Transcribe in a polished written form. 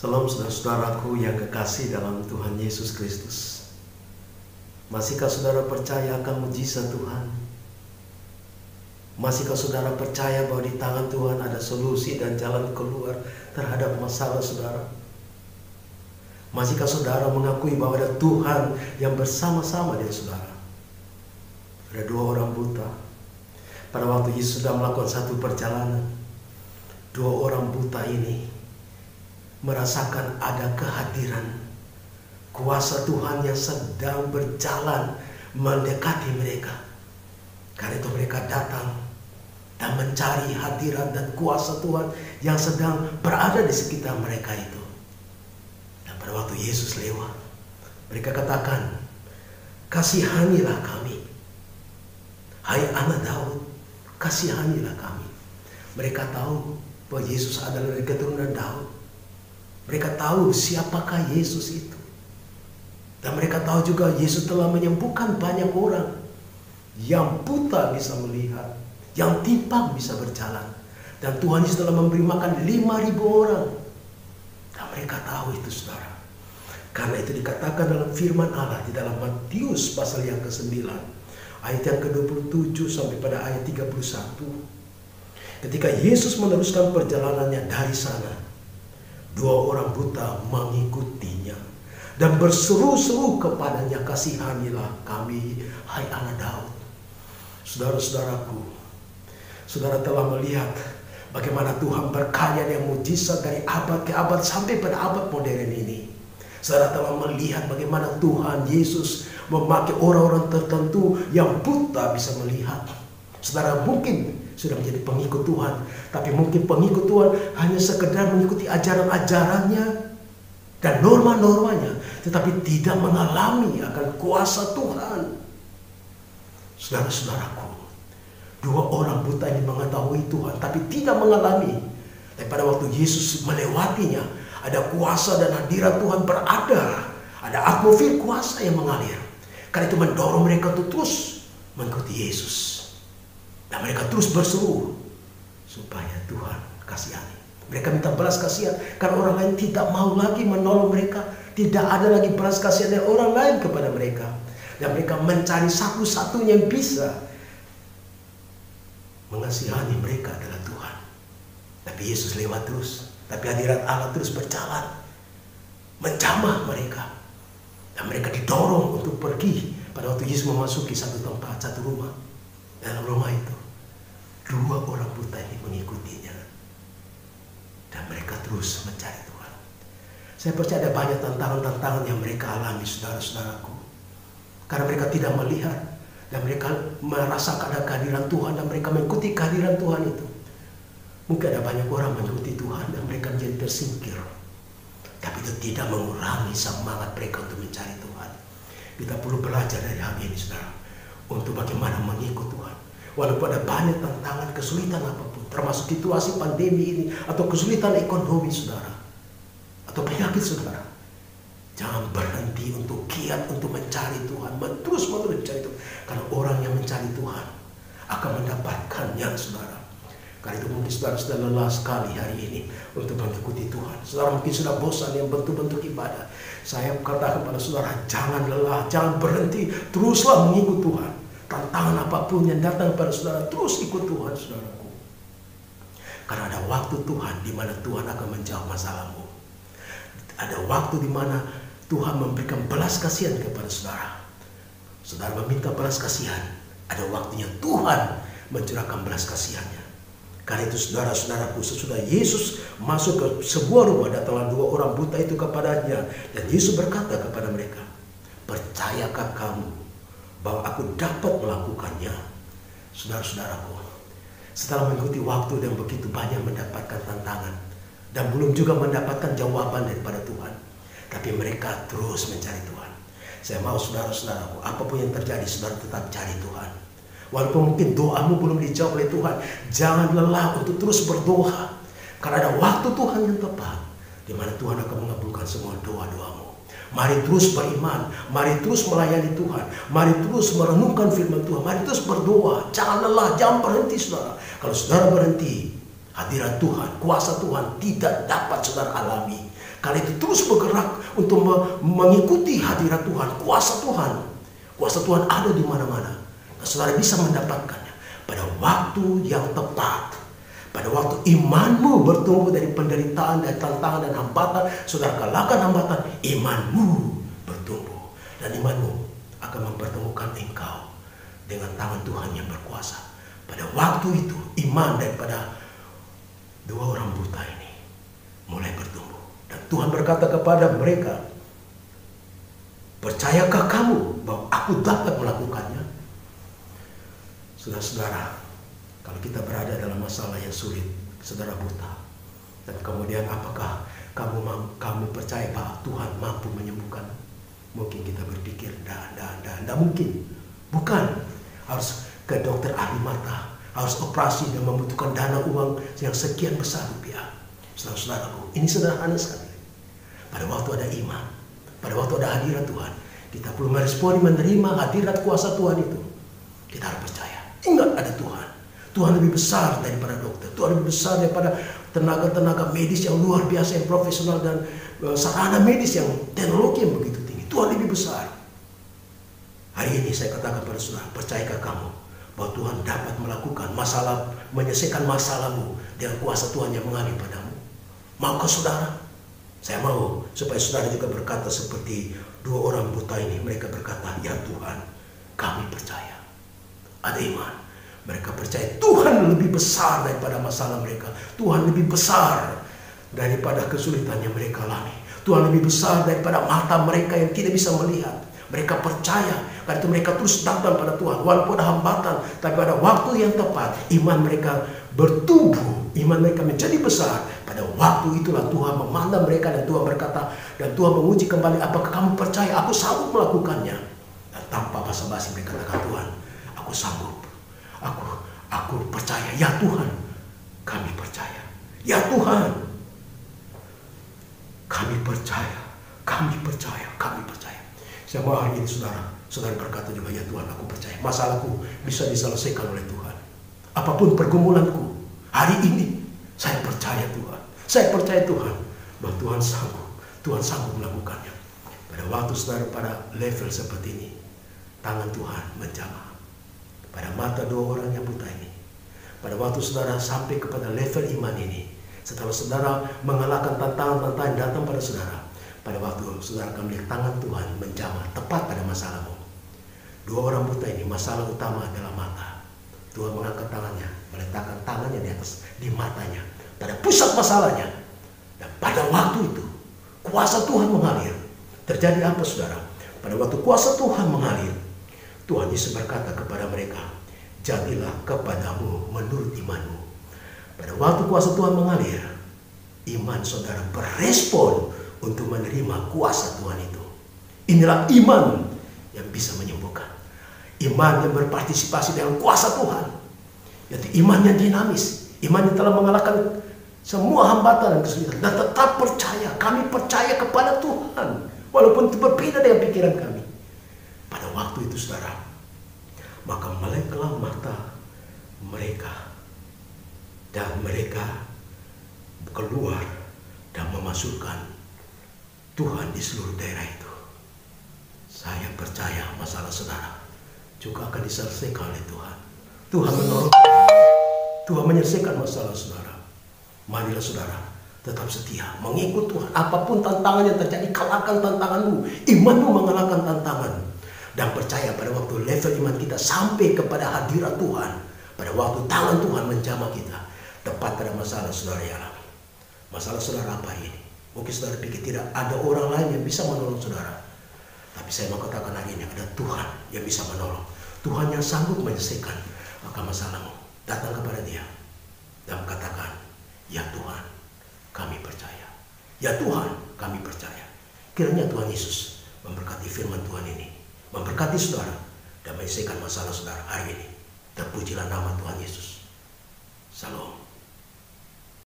Salam saudara-saudaraku yang kekasih dalam Tuhan Yesus Kristus. Masihkah saudara percaya akan mujizat Tuhan? Masihkah saudara percaya bahwa di tangan Tuhan ada solusi dan jalan keluar terhadap masalah saudara? Masihkah saudara mengakui bahwa ada Tuhan yang bersama-sama dengan saudara? Ada dua orang buta. Pada waktu Yesus sedang melakukan satu perjalanan, dua orang buta ini merasakan ada kehadiran kuasa Tuhan yang sedang berjalan mendekati mereka. Karena itu mereka datang dan mencari hadiran dan kuasa Tuhan yang sedang berada di sekitar mereka itu. Dan pada waktu Yesus lewat, mereka katakan, "Kasihanilah kami, hai anak Daud, kasihanilah kami." Mereka tahu bahwa Yesus adalah dari keturunan Daud. Mereka tahu siapakah Yesus itu. Dan mereka tahu juga Yesus telah menyembuhkan banyak orang. Yang buta bisa melihat, yang timpang bisa berjalan. Dan Tuhan Yesus telah memberi makan 5.000 orang. Dan mereka tahu itu, saudara. Karena itu dikatakan dalam firman Allah di dalam Matius pasal yang ke-9, ayat yang ke-27 sampai pada ayat 31. Ketika Yesus meneruskan perjalanannya dari sana, dua orang buta mengikutinya dan berseru-seru kepadanya, "Kasihanilah kami, hai anak Daud." Saudara-saudaraku, saudara telah melihat bagaimana Tuhan berkarya yang mujizat dari abad ke abad sampai pada abad modern ini. Saudara telah melihat bagaimana Tuhan Yesus memakai orang-orang tertentu yang buta bisa melihat. Saudara mungkin sudah menjadi pengikut Tuhan, tapi mungkin pengikut Tuhan hanya sekedar mengikuti ajaran-ajarannya dan norma-normanya, tetapi tidak mengalami akan kuasa Tuhan. Saudara-saudaraku, dua orang buta ini mengetahui Tuhan, tapi tidak mengalami. Tapi pada waktu Yesus melewatinya, ada kuasa dan hadirat Tuhan berada, ada atmosfer kuasa yang mengalir. Karena itu mendorong mereka untuk terus mengikuti Yesus. Dan mereka terus berseru supaya Tuhan kasihani. Mereka minta belas kasihan karena orang lain tidak mau lagi menolong mereka. Tidak ada lagi belas kasihan dari orang lain kepada mereka. Dan mereka mencari satu-satunya yang bisa mengasihani mereka adalah Tuhan. Tapi Yesus lewat terus. Tapi hadirat Allah terus berjalan menjamah mereka. Dan mereka didorong untuk pergi. Pada waktu Yesus memasuki satu tempat, satu rumah. Dalam rumah itu, dua orang buta ini mengikutinya. Dan mereka terus mencari Tuhan. Saya percaya ada banyak tantangan-tantangan yang mereka alami, saudara-saudaraku. Karena mereka tidak melihat. Dan mereka merasakan ada kehadiran Tuhan. Dan mereka mengikuti kehadiran Tuhan itu. Mungkin ada banyak orang mengikuti Tuhan dan mereka menjadi tersingkir. Tapi itu tidak mengurangi semangat mereka untuk mencari Tuhan. Kita perlu belajar dari hal ini, saudara. Untuk bagaimana mengikut Tuhan. Walaupun ada banyak tantangan, kesulitan apapun. Termasuk situasi pandemi ini. Atau kesulitan ekonomi saudara. Atau penyakit saudara. Jangan berhenti untuk giat untuk mencari Tuhan. Terus-menerus mencari Tuhan. Karena orang yang mencari Tuhan akan mendapatkannya saudara. Karena itu mungkin saudara sudah lelah sekali hari ini untuk mengikuti Tuhan. Saudara mungkin sudah bosan yang bentuk-bentuk ibadah. Saya katakan kepada saudara, jangan lelah, jangan berhenti. Teruslah mengikut Tuhan. Tantangan apapun yang datang kepada saudara, terus ikut Tuhan, saudaraku. Karena ada waktu Tuhan di mana Tuhan akan menjawab masalahmu. Ada waktu di mana Tuhan memberikan belas kasihan kepada saudara. Saudara meminta belas kasihan. Ada waktunya Tuhan mencurahkan belas kasihannya. Karena itu saudara-saudaraku, sesudah Yesus masuk ke sebuah rumah, datanglah dua orang buta itu kepadanya. Dan Yesus berkata kepada mereka, "Percayakah kamu bahwa aku dapat melakukannya?" Saudara-saudaraku, setelah mengikuti waktu dan begitu banyak mendapatkan tantangan dan belum juga mendapatkan jawaban daripada Tuhan, tapi mereka terus mencari Tuhan. Saya mau saudara-saudaraku, apapun yang terjadi, saudara tetap cari Tuhan. Walaupun mungkin doamu belum dijawab oleh Tuhan, jangan lelah untuk terus berdoa. Karena ada waktu Tuhan yang tepat, di mana Tuhan akan mengabulkan semua doa-doamu. Mari terus beriman, mari terus melayani Tuhan, mari terus merenungkan firman Tuhan, mari terus berdoa. Jangan lelah, jangan berhenti saudara. Kalau saudara berhenti, hadirat Tuhan, kuasa Tuhan tidak dapat saudara alami. Kala itu terus bergerak untuk mengikuti hadirat Tuhan, kuasa Tuhan. Kuasa Tuhan ada di mana-mana. Dan saudara bisa mendapatkannya pada waktu yang tepat. Pada waktu imanmu bertumbuh dari penderitaan dan tantangan dan hambatan, saudara kalahkan hambatan, imanmu bertumbuh. Dan imanmu akan mempertemukan engkau dengan tangan Tuhan yang berkuasa. Pada waktu itu, iman daripada dua orang buta ini mulai bertumbuh. Dan Tuhan berkata kepada mereka, percayakah kamu bahwa aku dapat melakukannya? Saudara-saudara, kalau kita berada dalam masalah yang sulit, saudara buta, dan kemudian apakah kamu percaya bahwa Tuhan mampu menyembuhkan? Mungkin kita berpikir, tidak mungkin. Bukan, harus ke dokter ahli mata, harus operasi dan membutuhkan dana uang yang sekian besar rupiah. Saudara-saudaraku, ini sederhana sekali. Pada waktu ada iman, pada waktu ada hadirat Tuhan, kita perlu meresponi, menerima hadirat kuasa Tuhan itu. Kita harus percaya. Ingat ada Tuhan. Tuhan lebih besar daripada dokter. Tuhan lebih besar daripada tenaga-tenaga medis yang luar biasa, yang profesional, dan sarana medis yang teknologi yang begitu tinggi. Tuhan lebih besar. Hari ini saya katakan pada saudara, percayakah kamu bahwa Tuhan dapat melakukan masalah, menyelesaikan masalahmu dengan kuasa Tuhan yang mengalir padamu? Maukah saudara? Saya mau supaya saudara juga berkata seperti dua orang buta ini. Mereka berkata, ya Tuhan, kami percaya. Ada iman. Mereka percaya Tuhan lebih besar daripada masalah mereka. Tuhan lebih besar daripada kesulitan yang mereka alami. Tuhan lebih besar daripada mata mereka yang tidak bisa melihat. Mereka percaya. Karena itu mereka terus datang pada Tuhan. Walaupun ada hambatan, tapi pada waktu yang tepat, iman mereka bertumbuh. Iman mereka menjadi besar. Pada waktu itulah Tuhan memandang mereka dan Tuhan berkata, dan Tuhan menguji kembali, apakah kamu percaya aku sanggup melakukannya? Dan tanpa basa-basi mereka katakan, Tuhan, aku sanggup. Aku percaya. Ya Tuhan, kami percaya. Ya Tuhan, kami percaya. Kami percaya. Kami percaya. Saya mau hari ini saudara berkata juga, ya Tuhan, aku percaya. Masalahku bisa diselesaikan oleh Tuhan. Apapun pergumulanku, hari ini saya percaya Tuhan. Saya percaya Tuhan bahwa Tuhan sanggup melakukannya. Pada waktu saudara pada level seperti ini, tangan Tuhan menjamah pada mata dua orang yang buta ini. Pada waktu saudara sampai kepada level iman ini, setelah saudara mengalahkan tantangan-tantangan yang datang pada saudara, pada waktu saudara akan melihat tangan Tuhan menjamah tepat pada masalahmu. Dua orang buta ini, masalah utama adalah mata. Tuhan mengangkat tangannya, meletakkan tangannya di atas, di matanya, pada pusat masalahnya. Dan pada waktu itu, kuasa Tuhan mengalir. Terjadi apa saudara? Pada waktu kuasa Tuhan mengalir, Tuhan Yesus berkata kepada mereka, jadilah kepadamu menurut imanmu. Pada waktu kuasa Tuhan mengalir, iman saudara berespon untuk menerima kuasa Tuhan itu. Inilah iman yang bisa menyembuhkan. Iman yang berpartisipasi dengan kuasa Tuhan. Yaitu iman yang dinamis. Iman yang telah mengalahkan semua hambatan dan kesulitan. Dan tetap percaya. Kami percaya kepada Tuhan. Walaupun itu berbeda dengan pikiran kami. Pada waktu itu saudara, maka meleklah mata mereka. Dan mereka keluar dan memasukkan Tuhan di seluruh daerah itu. Saya percaya masalah saudara juga akan diselesaikan oleh Tuhan. Tuhan menolong. Tuhan menyelesaikan masalah saudara. Marilah saudara tetap setia, mengikut Tuhan. Apapun tantangan yang terjadi, kalahkan tantanganmu. Imanmu mengalahkan tantangan. Dan percaya pada waktu level iman kita sampai kepada hadirat Tuhan, pada waktu tangan Tuhan menjamah kita, tepat pada masalah saudara yang alami. Masalah saudara apa ini? Mungkin saudara pikir tidak ada orang lain yang bisa menolong saudara. Tapi saya mau katakan hari ini ada Tuhan yang bisa menolong. Tuhan yang sanggup menyelesaikan akan masalahmu. Datang kepada Dia dan katakan, ya Tuhan, kami percaya. Ya Tuhan, kami percaya. Kiranya Tuhan Yesus memberkati firman Tuhan ini, memberkati saudara dan menyelesaikan masalah saudara hari ini. Terpujilah nama Tuhan Yesus. Salam.